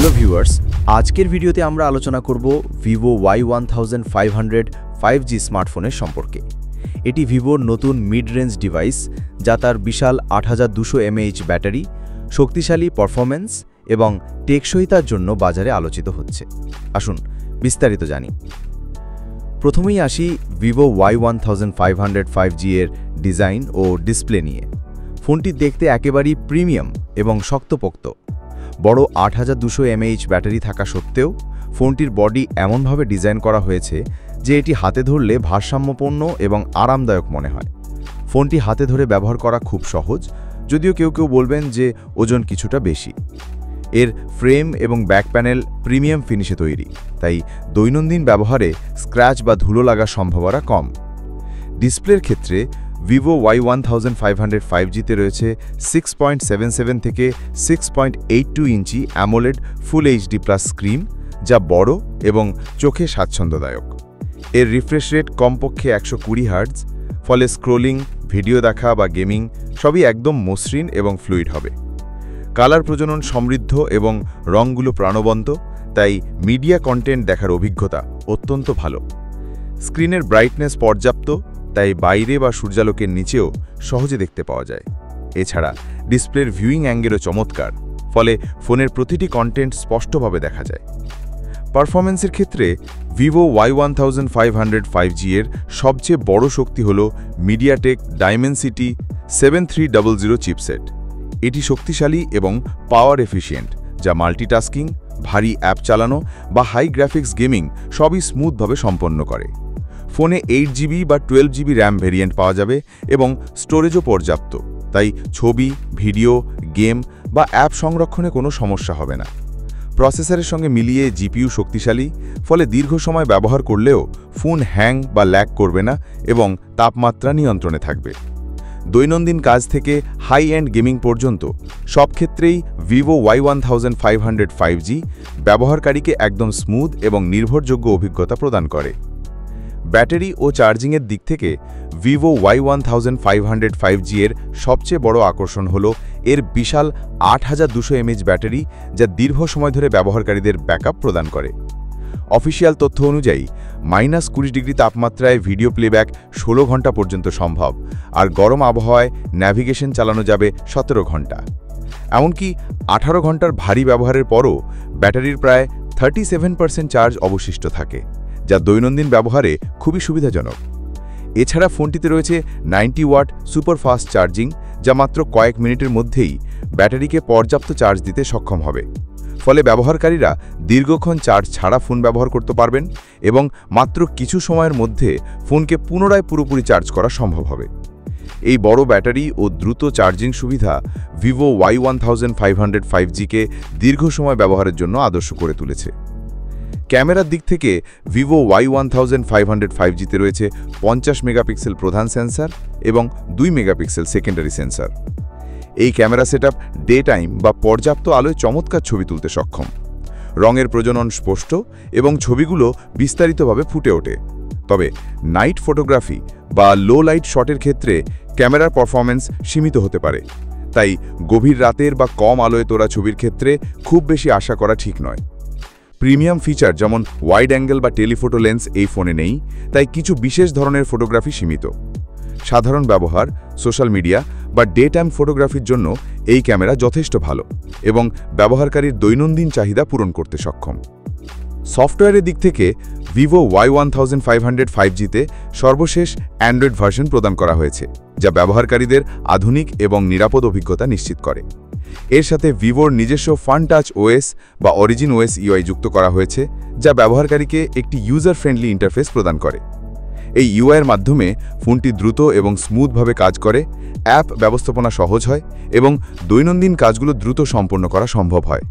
Hello viewers, আজকের ভিডিওতে আমরা আলোচনা করব ভিভো Y1500 5G স্মার্টফোনের সম্পর্কে। এটি ভিভোর নতুন মিড রেঞ্জ ডিভাইস, যা তার বিশাল 8200 mAh ব্যাটারি, শক্তিশালী পারফরম্যান্স এবং টেকসইতার জন্য বাজারে আলোচিত হচ্ছে। আসুন বিস্তারিত জানি। প্রথমেই আসি ভিভো Y1500 5G এর ডিজাইন ও ডিসপ্লে নিয়ে। ফোনটি দেখতে একেবারেই প্রিমিয়াম এবং শক্তপোক্ত। বড় 8200 mAh ব্যাটারি থাকা সত্ত্বেও ফোনটির বডি এমনভাবে ডিজাইন করা হয়েছে যে এটি হাতে ধরলে ভারসাম্যপূর্ণ এবং আরামদায়ক মনে হয়। ফোনটি হাতে ধরে ব্যবহার করা খুব সহজ, যদিও কেউ কেউ বলবেন যে ওজন কিছুটা বেশি। এর ফ্রেম এবং ব্যাক প্যানেল প্রিমিয়াম ফিনিশে তৈরি, তাই দৈনন্দিন ব্যবহারে স্ক্র্যাচ বা ধুলো লাগার সম্ভাবনা কম। ডিসপ্লের ক্ষেত্রে ভিভো Y1500 5G-তে রয়েছে 6.77 থেকে 6.82 ইঞ্চি AMOLED full HD plus screen, যা বড় এবং চোখে স্বাচ্ছন্দ্যদায়ক। এর রিফ্রেশ রেট কমপক্ষে 120 হার্টজ, ফলে স্ক্রোলিং, ভিডিও দেখা বা গেমিং সবই একদম মসৃণ এবং ফ্লুইড হবে। কালার প্রজনন সমৃদ্ধ এবং রঙগুলো প্রাণবন্ত, তাই মিডিয়া কন্টেন্ট দেখার অভিজ্ঞতা অত্যন্ত ভালো। স্ক্রিনের ব্রাইটনেস পর্যাপ্ত, তাই বাইরে বা সূর্যালোকের নিচেও সহজে দেখতে পাওয়া যায়। এছাড়া ডিসপ্লের ভিউইং অ্যাঙ্গেলও চমৎকার, ফলে ফোনের প্রতিটি কন্টেন্ট স্পষ্টভাবে দেখা যায়। পারফরম্যান্সের ক্ষেত্রে ভিভো Y1500 5G এর সবচেয়ে বড় শক্তি হল মিডিয়াটেক ডাইমেনসিটি 7300 চিপসেট। এটি শক্তিশালী এবং পাওয়ার এফিশিয়েন্ট, যা মাল্টিটাস্কিং, ভারী অ্যাপ চালানো বা হাই গ্রাফিক্স গেমিং সবই স্মুথভাবে সম্পন্ন করে। ফোনে 8GB বা 12GB র্যাম ভেরিয়েন্ট পাওয়া যাবে এবং স্টোরেজও পর্যাপ্ত, তাই ছবি, ভিডিও, গেম বা অ্যাপ সংরক্ষণে কোনো সমস্যা হবে না। প্রসেসরের সঙ্গে মিলিয়ে জিপিইউ শক্তিশালী, ফলে দীর্ঘ সময় ব্যবহার করলেও ফোন হ্যাং বা ল্যাগ করবে না এবং তাপমাত্রা নিয়ন্ত্রণে থাকবে। দৈনন্দিন কাজ থেকে হাই এন্ড গেমিং পর্যন্ত সব ক্ষেত্রেই ভিভো Y1500 5G ব্যবহারকারীকে একদম স্মুথ এবং নির্ভরযোগ্য অভিজ্ঞতা প্রদান করে। ব্যাটারি ও চার্জিংয়ের দিক থেকে ভিভো Y1500 5G এর সবচেয়ে বড় আকর্ষণ হল এর বিশাল 8200 mAh ব্যাটারি, যা দীর্ঘ সময় ধরে ব্যবহারকারীদের ব্যাকআপ প্রদান করে। অফিসিয়াল তথ্য অনুযায়ী -20 ডিগ্রি তাপমাত্রায় ভিডিও প্লেব্যাক 16 ঘন্টা পর্যন্ত সম্ভব, আর গরম আবহাওয়ায় ন্যাভিগেশন চালানো যাবে 17 ঘন্টা। এমনকি 18 ঘন্টার ভারী ব্যবহারের পরও ব্যাটারির প্রায় 37% চার্জ অবশিষ্ট থাকে, যা দৈনন্দিন ব্যবহারে খুবই সুবিধাজনক। এছাড়া ফোনটিতে রয়েছে 90 ওয়াট সুপারফাস্ট চার্জিং, যা মাত্র কয়েক মিনিটের মধ্যেই ব্যাটারিকে পর্যাপ্ত চার্জ দিতে সক্ষম হবে। ফলে ব্যবহারকারীরা দীর্ঘক্ষণ চার্জ ছাড়া ফোন ব্যবহার করতে পারবেন এবং মাত্র কিছু সময়ের মধ্যে ফোনকে পুনরায় পুরোপুরি চার্জ করা সম্ভব হবে। এই বড় ব্যাটারি ও দ্রুত চার্জিং সুবিধা ভিভো Y1500 5G-কে দীর্ঘ সময় ব্যবহারের জন্য আদর্শ করে তুলেছে। ক্যামেরার দিক থেকে ভিভো Y1500 5G-তে রয়েছে 50 মেগাপিক্সেল প্রধান সেন্সর এবং 2 মেগাপিক্সেল সেকেন্ডারি সেন্সর। এই ক্যামেরা সেটআপ ডে টাইম বা পর্যাপ্ত আলোয় চমৎকার ছবি তুলতে সক্ষম। রঙের প্রজনন স্পষ্ট এবং ছবিগুলো বিস্তারিতভাবে ফুটে ওঠে। তবে নাইট ফটোগ্রাফি বা লো লাইট শটের ক্ষেত্রে ক্যামেরার পারফরম্যান্স সীমিত হতে পারে, তাই গভীর রাতের বা কম আলোয় তোলা ছবির ক্ষেত্রে খুব বেশি আশা করা ঠিক নয়। প্রিমিয়াম ফিচার যেমন ওয়াইড অ্যাঙ্গেল বা টেলিফোটো লেন্স এই ফোনে নেই, তাই কিছু বিশেষ ধরনের ফটোগ্রাফি সীমিত। সাধারণ ব্যবহার, সোশ্যাল মিডিয়া বা ডে টাইম ফটোগ্রাফির জন্য এই ক্যামেরা যথেষ্ট ভালো এবং ব্যবহারকারীর দৈনন্দিন চাহিদা পূরণ করতে সক্ষম। সফটওয়্যারের দিক থেকে ভিভো Y1500 5G-তে সর্বশেষ অ্যান্ড্রয়েড ভার্সন প্রদান করা হয়েছে, যা ব্যবহারকারীদের আধুনিক এবং নিরাপদ অভিজ্ঞতা নিশ্চিত করে। এর সাথে ভিভোর নিজস্ব ফান টাচ ওএস বা অরিজিন ওএস ইউআই যুক্ত করা হয়েছে, যা ব্যবহারকারীকে একটি ইউজার ফ্রেন্ডলি ইন্টারফেস প্রদান করে। এই ইউআইয়ের মাধ্যমে ফোনটি দ্রুত এবং স্মুথভাবে কাজ করে, অ্যাপ ব্যবস্থাপনা সহজ হয় এবং দৈনন্দিন কাজগুলো দ্রুত সম্পন্ন করা সম্ভব হয়।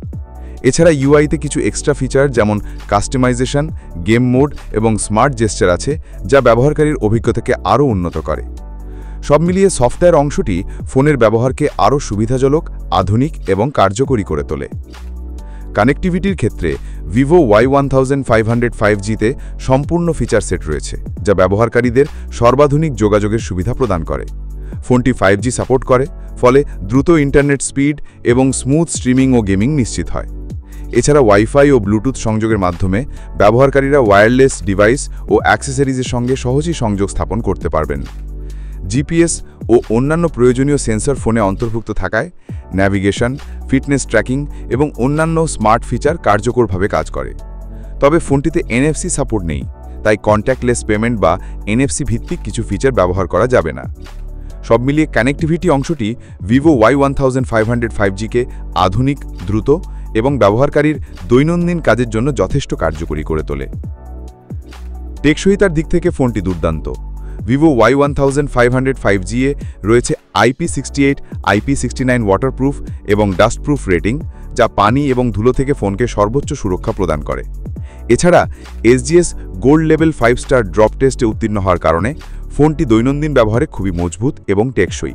এছাড়া ইউআইতে কিছু এক্সট্রা ফিচার যেমন কাস্টমাইজেশন, গেম মোড এবং স্মার্ট জেস্চার আছে, যা ব্যবহারকারীর অভিজ্ঞতাকে আরও উন্নত করে। সব মিলিয়ে সফটওয়্যার অংশটি ফোনের ব্যবহারকে আরও সুবিধাজনক, আধুনিক এবং কার্যকরী করে তোলে। কানেক্টিভিটির ক্ষেত্রে ভিভো Y1500 5G-তে সম্পূর্ণ ফিচার সেট রয়েছে, যা ব্যবহারকারীদের সর্বাধুনিক যোগাযোগের সুবিধা প্রদান করে। ফোনটি 5G সাপোর্ট করে, ফলে দ্রুত ইন্টারনেট স্পিড এবং স্মুথ স্ট্রিমিং ও গেমিং নিশ্চিত হয়। এছাড়া ওয়াইফাই ও ব্লুটুথ সংযোগের মাধ্যমে ব্যবহারকারীরা ওয়্যারলেস ডিভাইস ও অ্যাক্সেসরিজের সঙ্গে সহজেই সংযোগ স্থাপন করতে পারবেন। জিপিএস ও অন্যান্য প্রয়োজনীয় সেন্সর ফোনে অন্তর্ভুক্ত থাকায় ন্যাভিগেশন, ফিটনেস ট্র্যাকিং এবং অন্যান্য স্মার্ট ফিচার কার্যকরভাবে কাজ করে। তবে ফোনটিতে এনএফসি সাপোর্ট নেই, তাই কন্ট্যাক্টলেস পেমেন্ট বা এনএফসি ভিত্তিক কিছু ফিচার ব্যবহার করা যাবে না। সব মিলিয়ে কানেক্টিভিটি অংশটি ভিভো Y1500 5G-কে আধুনিক, দ্রুত এবং ব্যবহারকারীর দৈনন্দিন কাজের জন্য যথেষ্ট কার্যকরী করে তোলে। টেকসইতার দিক থেকে ফোনটি দুর্দান্ত। ভিভো Y1500 5G-এ রয়েছে IP68, IP69 ওয়াটারপ্রুফ এবং ডাস্টপ্রুফ রেটিং, যা পানি এবং ধুলো থেকে ফোনকে সর্বোচ্চ সুরক্ষা প্রদান করে। এছাড়া SGS gold level 5 star drop টেস্টে উত্তীর্ণ হওয়ার কারণে ফোনটি দৈনন্দিন ব্যবহারে খুবই মজবুত এবং টেকসই।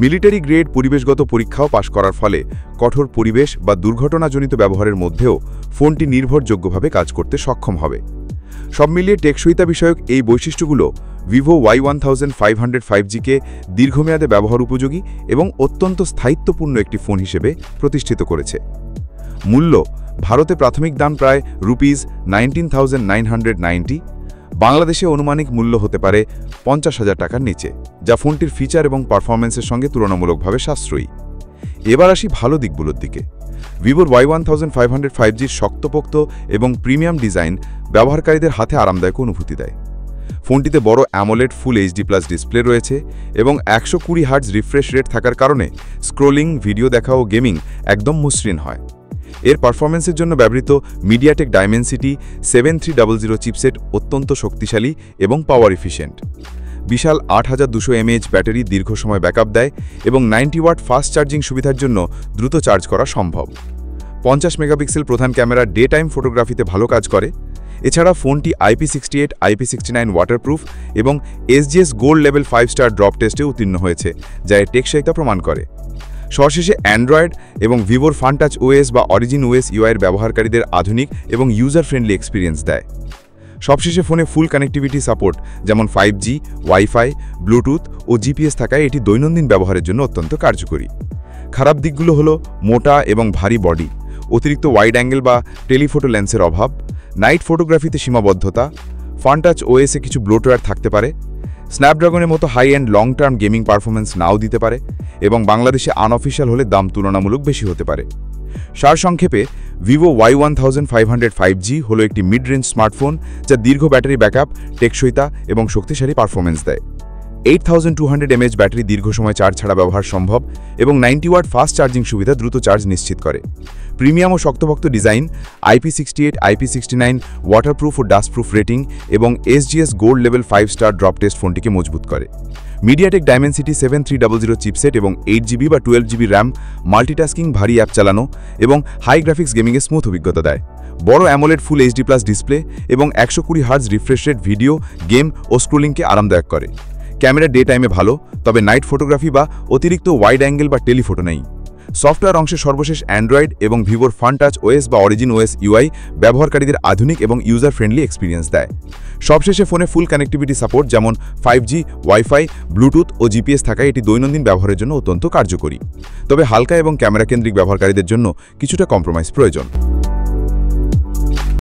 মিলিটারি গ্রেড পরিবেশগত পরীক্ষাও পাশ করার ফলে কঠোর পরিবেশ বা দুর্ঘটনাজনিত ব্যবহারের মধ্যেও ফোনটি নির্ভরযোগ্যভাবে কাজ করতে সক্ষম হবে। সব মিলিয়ে টেকসইতা বিষয়ক এই বৈশিষ্ট্যগুলো ভিভো Y1500 5G-কে দীর্ঘমেয়াদে ব্যবহার উপযোগী এবং অত্যন্ত স্থায়িত্বপূর্ণ একটি ফোন হিসেবে প্রতিষ্ঠিত করেছে। মূল্য: ভারতে প্রাথমিক দাম প্রায় ₹19,990, বাংলাদেশে আনুমানিক মূল্য হতে পারে 50,000 টাকার নিচে, যা ফোনটির ফিচার এবং পারফরম্যান্সের সঙ্গে তুলনামূলকভাবে সাশ্রয়ী। এবার আসি ভালো দিকগুলোর দিকে। ভিভোর Y1500 5G-র শক্তপোক্ত এবং প্রিমিয়াম ডিজাইন ব্যবহারকারীদের হাতে আরামদায়ক অনুভূতি দেয়। ফোনটিতে বড় AMOLED full HD plus display রয়েছে এবং 120 হার্টজ রিফ্রেশ রেট থাকার কারণে স্ক্রোলিং, ভিডিও দেখা ও গেমিং একদম মসৃণ হয়। এর পারফরম্যান্সের জন্য ব্যবহৃত মিডিয়াটেক ডাইমেনসিটি 7300 চিপসেট অত্যন্ত শক্তিশালী এবং পাওয়ার এফিশিয়েন্ট। বিশাল 8200 mAh ব্যাটারি দীর্ঘ সময় ব্যাকআপ দেয় এবং 90 ওয়াট ফাস্ট চার্জিং সুবিধার জন্য দ্রুত চার্জ করা সম্ভব। 50 মেগাপিক্সেল প্রধান ক্যামেরা ডে টাইম ফটোগ্রাফিতে ভালো কাজ করে। এছাড়া ফোনটি IP68, IP69 ওয়াটারপ্রুফ এবং SGS gold level 5 star drop টেস্টে উত্তীর্ণ হয়েছে, যা এর টেকসইতা প্রমাণ করে। সবশেষে অ্যান্ড্রয়েড এবং ভিভোর ফানটাচ ওএস বা অরিজিন ওএস ইউআইয়ের ব্যবহারকারীদের আধুনিক এবং ইউজার ফ্রেন্ডলি এক্সপিরিয়েন্স দেয়। সবশেষে ফোনে ফুল কানেক্টিভিটি সাপোর্ট যেমন 5G, ওয়াইফাই, ব্লুটুথ ও জিপিএস থাকায় এটি দৈনন্দিন ব্যবহারের জন্য অত্যন্ত কার্যকরী। খারাপ দিকগুলো হলো মোটা এবং ভারী বডি, অতিরিক্ত ওয়াইড অ্যাঙ্গেল বা টেলিফোটো লেন্সের অভাব, নাইট ফটোগ্রাফিতে সীমাবদ্ধতা, ফানটাচ ওএসে কিছু ব্লোটওয়্যার থাকতে পারে, স্ন্যাপড্রাগনের মতো high end long term gaming performance নাও দিতে পারে এবং বাংলাদেশে আনঅফিশিয়াল হলে দাম তুলনামূলক বেশি হতে পারে। সারসংক্ষেপে, ভিভো Y1500 5G হলো একটি মিড রেঞ্জ স্মার্টফোন যা দীর্ঘ ব্যাটারি ব্যাকআপ, টেকসইতা এবং শক্তিশালী পারফরমেন্স দেয়। 8200 mAh ব্যাটারি দীর্ঘ সময় চার্জ ছাড়া ব্যবহার সম্ভব এবং 90 ওয়াট ফাস্ট চার্জিং সুবিধা দ্রুত চার্জ নিশ্চিত করে। প্রিমিয়াম ও শক্তপোক্ত ডিজাইন, IP68, IP69 ওয়াটারপ্রুফ ও ডাস্টপ্রুফ রেটিং এবং SGS gold level 5 star drop test ফোনটিকে মজবুত করে। মিডিয়াটেক ডাইমেনসিটি 7300 চিপসেট এবং 8GB বা 12GB র্যাম মাল্টিটাস্কিং, ভারী অ্যাপ চালানো এবং হাই গ্রাফিক্স গেমিংয়ে স্মুথ অভিজ্ঞতা দেয়। বড় AMOLED full HD plus display এবং 120 hertz refresh rate video, game ও স্ক্রোলিংকে আরামদায়ক করে। ক্যামেরা ডে টাইমে ভালো, তবে নাইট ফটোগ্রাফি বা অতিরিক্ত ওয়াইড অ্যাঙ্গেল বা টেলিফোটো নেই। সফটওয়্যার অংশে সর্বশেষ অ্যান্ড্রয়েড এবং ভিভোর ফানটাচ ওএস বা অরিজিন ওএস ইউআই ব্যবহারকারীদের আধুনিক এবং ইউজার ফ্রেন্ডলি এক্সপিরিয়েন্স দেয়। সবশেষে ফোনে ফুল কানেক্টিভিটি সাপোর্ট যেমন 5G, ওয়াইফাই, ব্লুটুথ ও জিপিএস থাকায় এটি দৈনন্দিন ব্যবহারের জন্য অত্যন্ত কার্যকরী। তবে হালকা এবং ক্যামেরা কেন্দ্রিক ব্যবহারকারীদের জন্য কিছুটা কম্প্রোমাইজ প্রয়োজন।